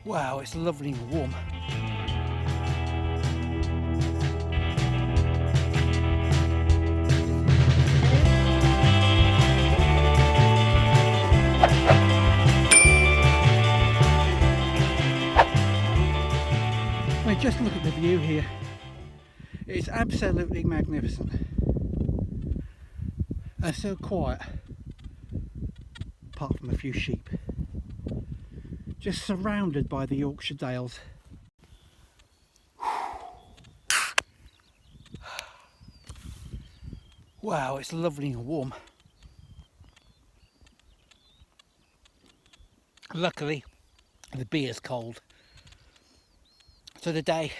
Wow, it's lovely and warm. I mean, just look at the view here. It's absolutely magnificent. And so quiet, apart from a few sheep. Just surrounded by the Yorkshire Dales. Wow, it's lovely and warm. Luckily, the beer's cold. So today,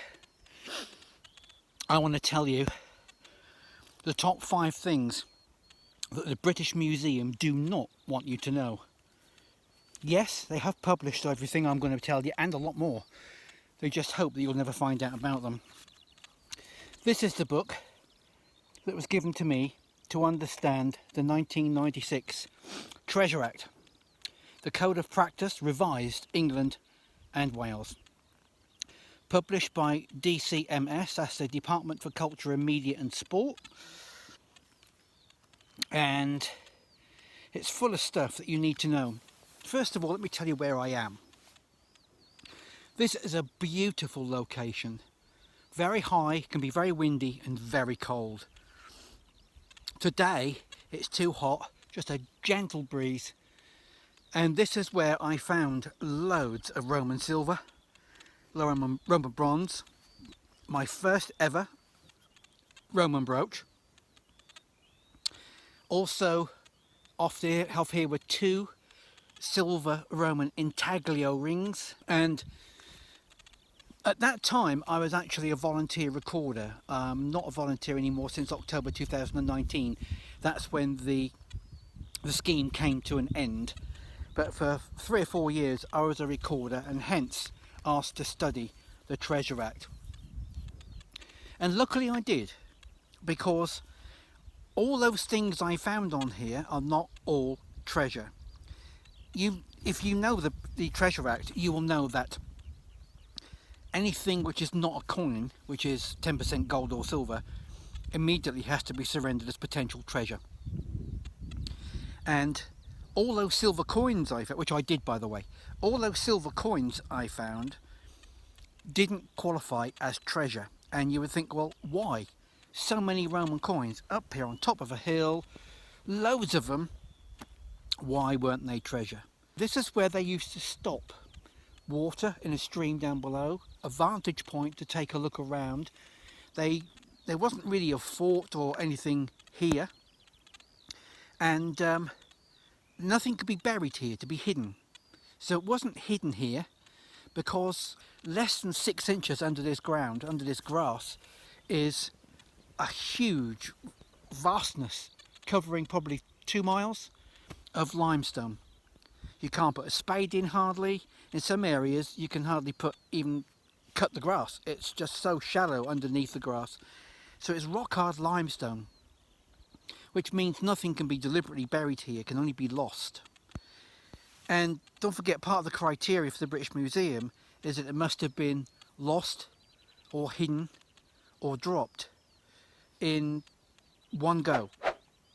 I want to tell you the top 5 things that the British Museum do not want you to know. Yes, they have published everything I'm going to tell you and a lot more. They just hope that you'll never find out about them. This is the book that was given to me to understand the 1996 Treasure Act, the Code of Practice revised England and Wales. Published by DCMS, that's the Department for Culture and Media and Sport. And it's full of stuff that you need to know. First of all, let me tell you where I am. This is a beautiful location. Very high, can be very windy and very cold. Today, it's too hot, just a gentle breeze. And this is where I found loads of Roman silver, Roman bronze, my first ever Roman brooch. Also, off here were 2 silver Roman intaglio rings, and at that time I was actually a volunteer recorder, not a volunteer anymore since October 2019. That's when the scheme came to an end, but for 3 or 4 years I was a recorder and hence asked to study the Treasure Act. And luckily I did, because all those things I found on here are not all treasure. If you know the Treasure Act, you will know that anything which is not a coin, which is 10% gold or silver, immediately has to be surrendered as potential treasure. And all those silver coins I found, which I did by the way, all those silver coins I found didn't qualify as treasure. And you would think, well, why? So many Roman coins up here on top of a hill, loads of them, why weren't they treasure? This is where they used to stop. Water in a stream down below, a vantage point to take a look around. There wasn't really a fort or anything here, and nothing could be buried here to be hidden. So it wasn't hidden here because less than 6 inches under this ground, under this grass, is a huge vastness covering probably 2 miles of limestone. You can't put a spade in hardly. In some areas you can hardly even cut the grass. It's just so shallow underneath the grass. So it's rock hard limestone, which means nothing can be deliberately buried here, it can only be lost. And don't forget, part of the criteria for the British Museum is that it must have been lost or hidden or dropped in one go.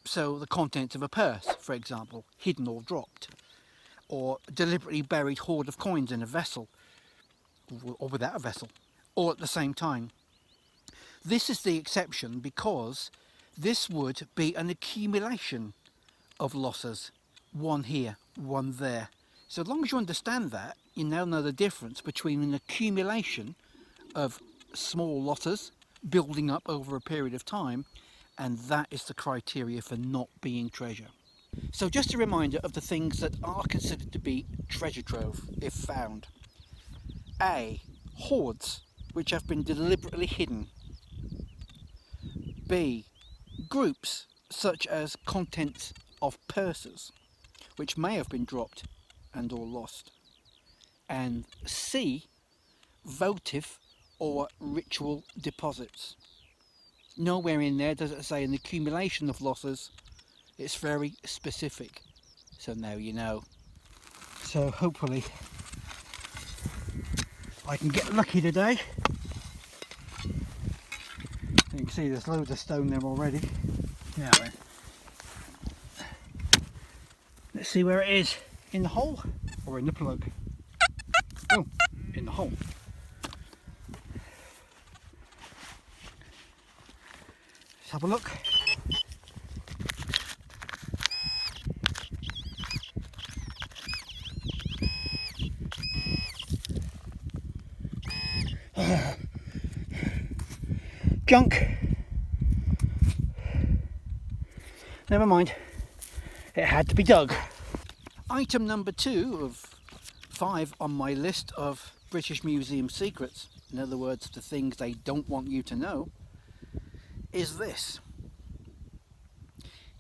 So the contents of a purse, for example, hidden or dropped, or deliberately buried hoard of coins in a vessel, or without a vessel, all at the same time. This is the exception because this would be an accumulation of losses, one here, one there. So as long as you understand that, you now know the difference between an accumulation of small losses building up over a period of time, and that is the criteria for not being treasure. So just a reminder of the things that are considered to be treasure trove if found. A. Hoards, which have been deliberately hidden. B. Groups, such as contents of purses, which may have been dropped and or lost. And C. Votive or ritual deposits. Nowhere in there does it say an accumulation of losses. It's very specific, so now you know. So hopefully I can get lucky today. You can see there's loads of stone there already. Now then, let's see where it is. In the hole or in the plug? Oh, in the hole. Let's have a look. Junk. Never mind. It had to be dug. Item number 2 of 5 on my list of British Museum secrets, in other words, the things they don't want you to know, is this.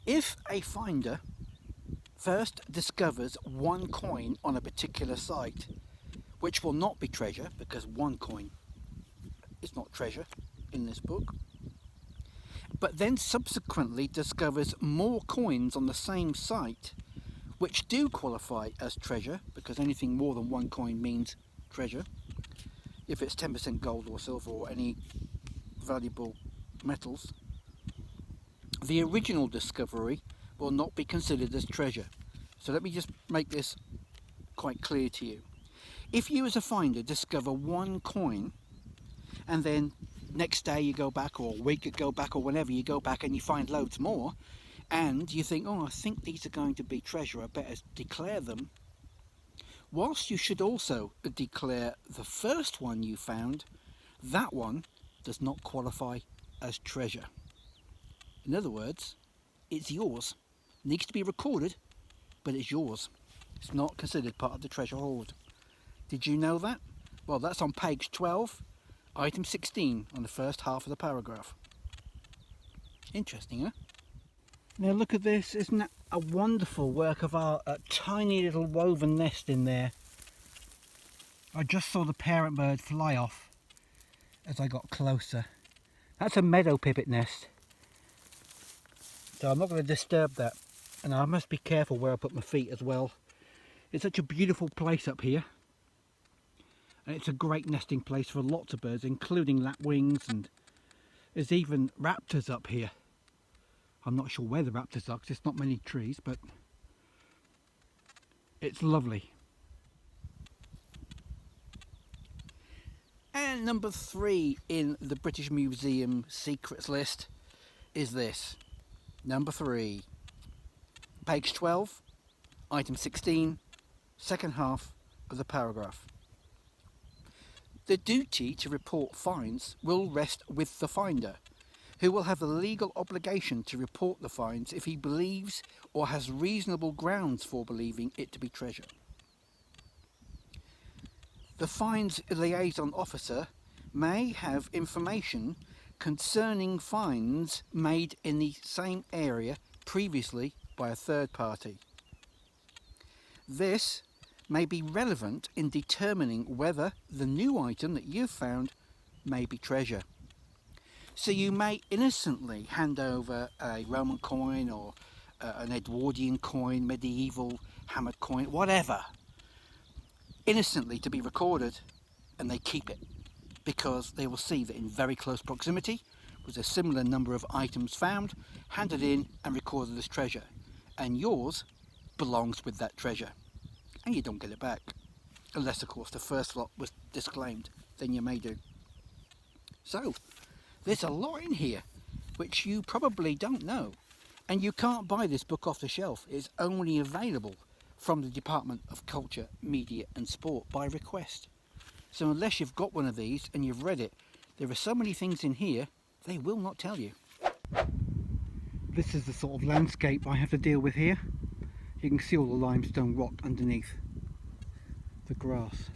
If a finder first discovers one coin on a particular site, which will not be treasure because one coin is not treasure in this book, but then subsequently discovers more coins on the same site which do qualify as treasure, because anything more than one coin means treasure, if it's 10% gold or silver or any valuable metals, the original discovery will not be considered as treasure. So let me just make this quite clear to you. If you as a finder discover one coin and then next day you go back, or a week you go back, or whenever you go back and you find loads more, and you think, oh, I think these are going to be treasure, I better declare them, whilst you should also declare the first one you found, that one does not qualify as treasure. In other words, it's yours. It needs to be recorded, but it's yours. It's not considered part of the treasure hoard. Did you know that? Well, that's on page 12, item 16, on the first half of the paragraph. Interesting, huh? Now look at this, isn't that a wonderful work of art? A tiny little woven nest in there. I just saw the parent bird fly off as I got closer. That's a meadow pipit nest. So I'm not going to disturb that. And I must be careful where I put my feet as well. It's such a beautiful place up here. And it's a great nesting place for lots of birds, including lapwings, and there's even raptors up here. I'm not sure where the raptors are because there's not many trees, but it's lovely. And number 3 in the British Museum secrets list is this. Number 3, page 12, item 16, second half of the paragraph. The duty to report finds will rest with the finder, who will have the legal obligation to report the finds if he believes or has reasonable grounds for believing it to be treasure. The finds liaison officer may have information concerning finds made in the same area previously by a third party. This may be relevant in determining whether the new item that you've found may be treasure. So you may innocently hand over a Roman coin or an Edwardian coin, medieval hammered coin, whatever, innocently to be recorded, and they keep it because they will see that in very close proximity was a similar number of items found, handed in and recorded as treasure, and yours belongs with that treasure, and you don't get it back, unless of course the first lot was disclaimed, then you may do. So there's a lot in here which you probably don't know, and you can't buy this book off the shelf. It's only available from the Department of Culture, Media and Sport by request. So unless you've got one of these and you've read it, there are so many things in here they will not tell you. This is the sort of landscape I have to deal with here. You can see all the limestone rock underneath the grass.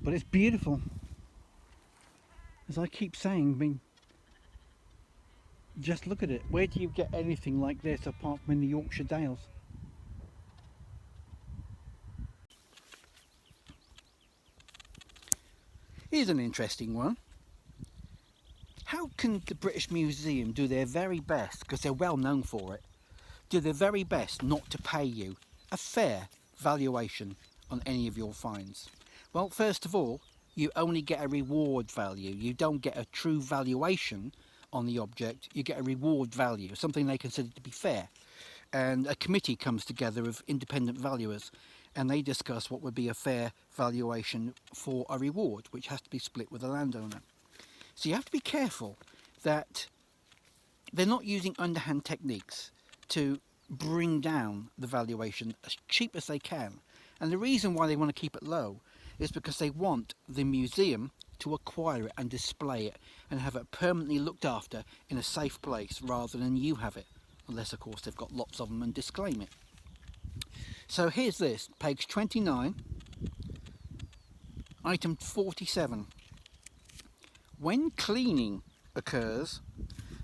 But it's beautiful. As I keep saying, I mean, just look at it. Where do you get anything like this apart from in the Yorkshire Dales? Here's an interesting one. How can the British Museum do their very best, because they're well known for it, do their very best not to pay you a fair valuation on any of your finds? Well, first of all, you only get a reward value. You don't get a true valuation on the object. You get a reward value, something they consider to be fair. And a committee comes together of independent valuers, and they discuss what would be a fair valuation for a reward, which has to be split with the landowner. So you have to be careful that they're not using underhand techniques to bring down the valuation as cheap as they can. And the reason why they want to keep it low is because they want the museum to acquire it and display it and have it permanently looked after in a safe place rather than you have it, unless of course they've got lots of them and disclaim it. So here's this, page 29, item 47. When cleaning occurs,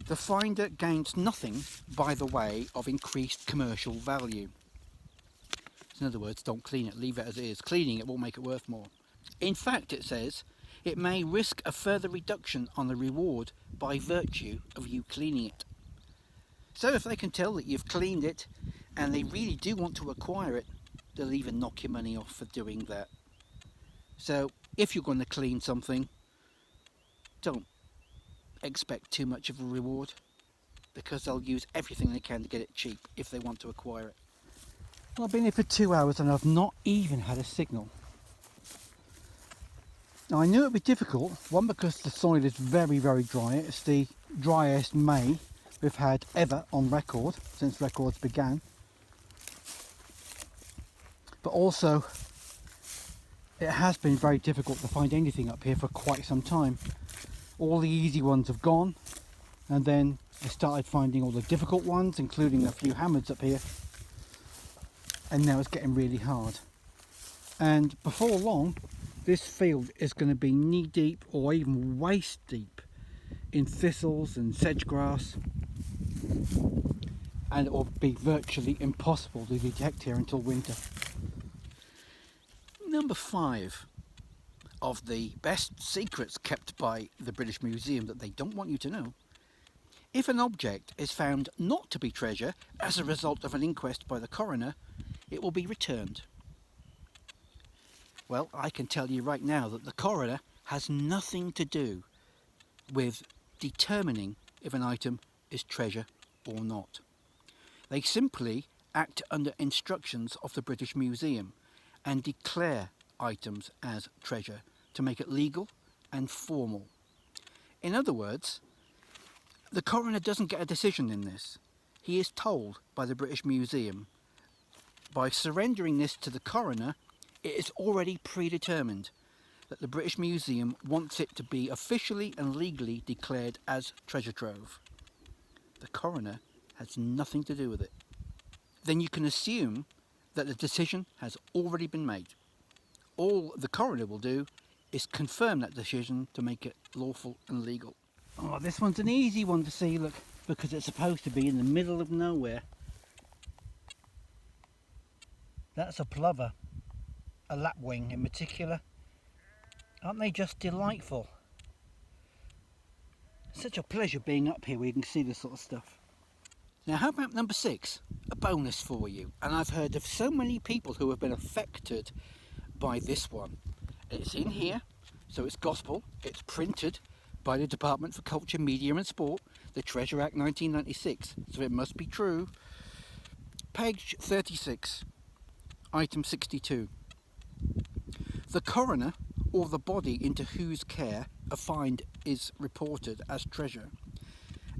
the finder gains nothing by the way of increased commercial value. In other words, don't clean it, leave it as it is. Cleaning it will make it worth more. In fact, it says, it may risk a further reduction on the reward by virtue of you cleaning it. So if they can tell that you've cleaned it and they really do want to acquire it, they'll even knock your money off for doing that. So if you're going to clean something, don't expect too much of a reward, because they'll use everything they can to get it cheap if they want to acquire it. Well, I've been here for 2 hours and I've not even had a signal. Now I knew it would be difficult, one because the soil is very, very dry. It's the driest May we've had ever on record since records began. But also it has been very difficult to find anything up here for quite some time. All the easy ones have gone, and then I started finding all the difficult ones, including a few hammers up here, and now it's getting really hard. And before long, this field is going to be knee deep or even waist deep in thistles and sedge grass, and it will be virtually impossible to detect here until winter. Number 5 of the best secrets kept by the British Museum that they don't want you to know. If an object is found not to be treasure as a result of an inquest by the coroner, it will be returned. Well, I can tell you right now that the coroner has nothing to do with determining if an item is treasure or not. They simply act under instructions of the British Museum and declare items as treasure to make it legal and formal. In other words, the coroner doesn't get a decision in this. He is told by the British Museum, by surrendering this to the coroner, it is already predetermined that the British Museum wants it to be officially and legally declared as treasure trove. The coroner has nothing to do with it. Then you can assume that the decision has already been made. All the coroner will do is confirm that decision to make it lawful and legal. Oh, this one's an easy one to see, look, because it's supposed to be in the middle of nowhere. That's a plover, a lapwing in particular. Aren't they just delightful? Such a pleasure being up here where you can see this sort of stuff. Now how about number 6, a bonus for you. And I've heard of so many people who have been affected by this one. It's in here, so it's gospel, it's printed by the Department for Culture, Media and Sport, the Treasure Act 1996, so it must be true. Page 36, item 62. The coroner, or the body into whose care a find is reported as treasure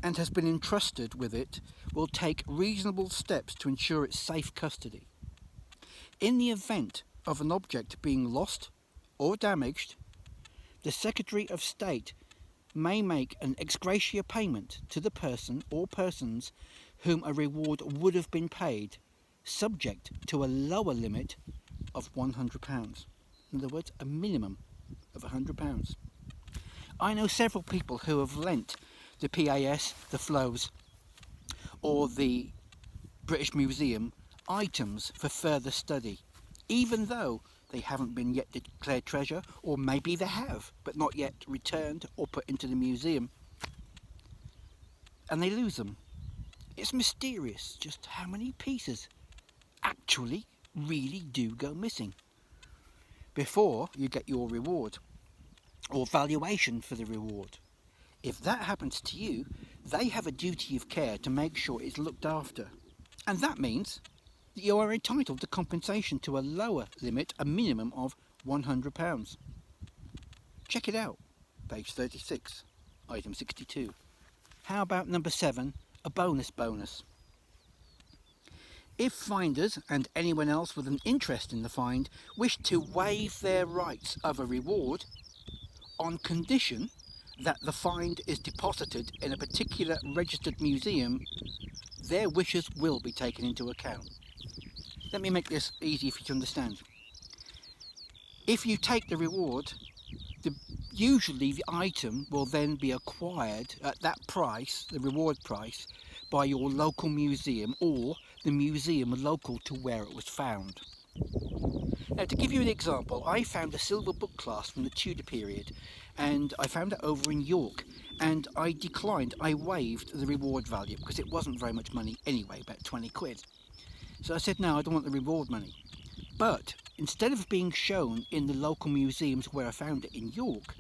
and has been entrusted with it, will take reasonable steps to ensure its safe custody. In the event of an object being lost or damaged, the Secretary of State may make an ex gratia payment to the person or persons whom a reward would have been paid, subject to a lower limit of £100. In other words, a minimum of £100. I know several people who have lent the PAS, the Flows, or the British Museum items for further study, even though they haven't been yet declared treasure, or maybe they have, but not yet returned or put into the museum, and they lose them. It's mysterious just how many pieces actually really do go missing. before you get your reward or valuation for the reward. If that happens to you, they have a duty of care to make sure it's looked after. And that means that you are entitled to compensation to a lower limit, a minimum of £100. Check it out, page 36, item 62. How about number 7, a bonus? If finders and anyone else with an interest in the find wish to waive their rights of a reward on condition that the find is deposited in a particular registered museum, their wishes will be taken into account. Let me make this easy for you to understand. If you take the reward, usually the item will then be acquired at that price, the reward price, by your local museum or the museum local to where it was found. Now, to give you an example, I found a silver book class from the Tudor period, and I found it over in York, and I declined, I waived the reward value because it wasn't very much money anyway, about 20 quid. So I said, no, I don't want the reward money. But instead of being shown in the local museums where I found it in York,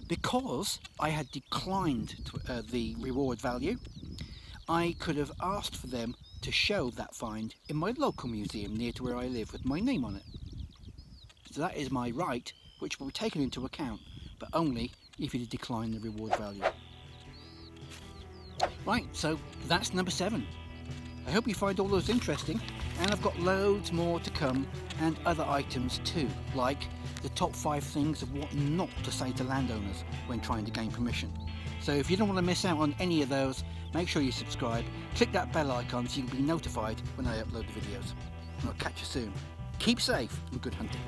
because I had declined the reward value, I could have asked for them to show that find in my local museum near to where I live with my name on it. So that is my right, which will be taken into account, but only if you decline the reward value. Right, so that's number 7. I hope you find all those interesting, and I've got loads more to come and other items too, like the top 5 things of what not to say to landowners when trying to gain permission. So if you don't want to miss out on any of those, make sure you subscribe, click that bell icon so you can be notified when I upload the videos. And I'll catch you soon. Keep safe and good hunting.